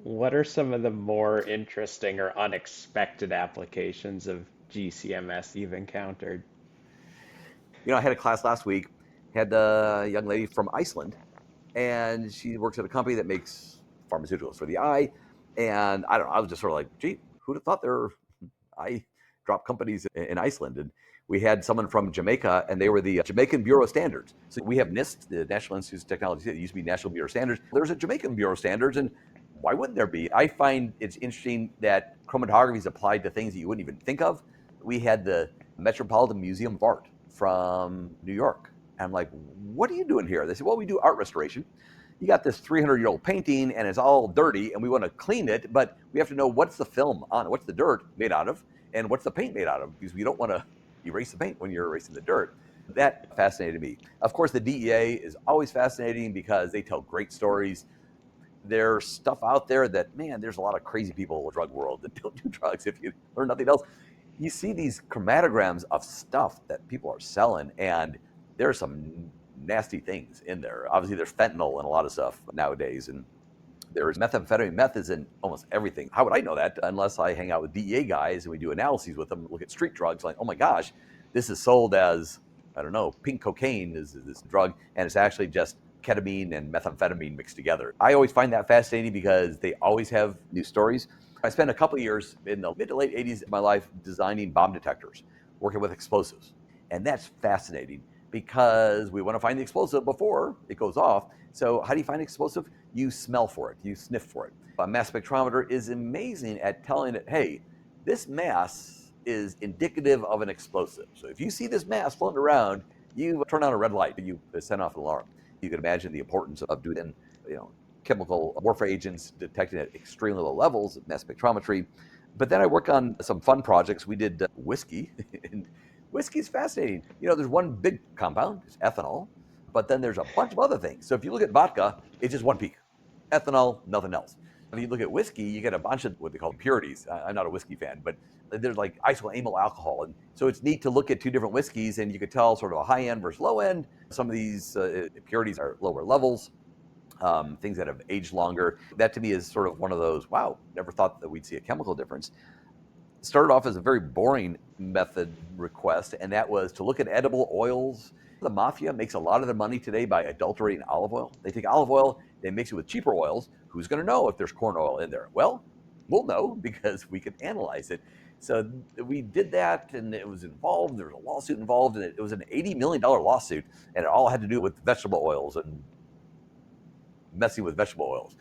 What are some of the more interesting or unexpected applications of GCMS you've encountered? I had a class last week, had a young lady from Iceland, and she works at a company that makes pharmaceuticals for the eye. And I don't know, I was just sort of like, gee, who'd have thought there are eye drop companies in Iceland? And we had someone from Jamaica, and they were the Jamaican Bureau of Standards. So we have NIST, the National Institute of Technology. It used to be National Bureau of Standards. There's a Jamaican Bureau of Standards, and why wouldn't there be? I find it's interesting that chromatography is applied to things that you wouldn't even think of. We had the Metropolitan Museum of Art from New York. And I'm like, what are you doing here? They said, well, we do art restoration. You got this 300-year-old painting and it's all dirty and we want to clean it, but we have to know what's the film on it, what's the dirt made out of, and what's the paint made out of, because we don't want to erase the paint when you're erasing the dirt. That fascinated me. Of course, the DEA is always fascinating because they tell great stories. There's stuff out there that, man, there's a lot of crazy people in the drug world that don't do drugs if you learn nothing else. You see these chromatograms of stuff that people are selling, and there's some nasty things in there. Obviously, there's fentanyl and a lot of stuff nowadays, and there's methamphetamine. Meth is in almost everything. How would I know that unless I hang out with DEA guys and we do analyses with them, look at street drugs, like, oh my gosh, this is sold as, I don't know, pink cocaine is this drug, and it's actually just ketamine and methamphetamine mixed together. I always find that fascinating because they always have new stories. I spent a couple of years in the mid to late 80s of my life designing bomb detectors, working with explosives. And that's fascinating because we want to find the explosive before it goes off. So, how do you find explosive? You smell for it, you sniff for it. A mass spectrometer is amazing at telling it, hey, this mass is indicative of an explosive. So, if you see this mass floating around, you turn on a red light, you send off an alarm. You can imagine the importance of doing, you know, chemical warfare agents detecting at extremely low levels of mass spectrometry. But then I work on some fun projects. We did whiskey, and whiskey is fascinating. There's one big compound, it's ethanol, but then there's a bunch of other things. So if you look at vodka, it's just one peak, ethanol, nothing else. If you look at whiskey, you get a bunch of what they call impurities. I'm not a whiskey fan, but there's like isoamyl alcohol. And so it's neat to look at two different whiskeys and you could tell sort of a high end versus low end. Some of these impurities are lower levels, things that have aged longer. That to me is sort of one of those, wow, never thought that we'd see a chemical difference. Started off as a very boring method request, and that was to look at edible oils. The Mafia makes a lot of their money today by adulterating olive oil. They take olive oil, they mix it with cheaper oils. Who's going to know if there's corn oil in there? Well, we'll know because we can analyze it. So we did that, and it was involved. There was a lawsuit involved, and it was an $80 million lawsuit, and it all had to do with vegetable oils and messing with vegetable oils.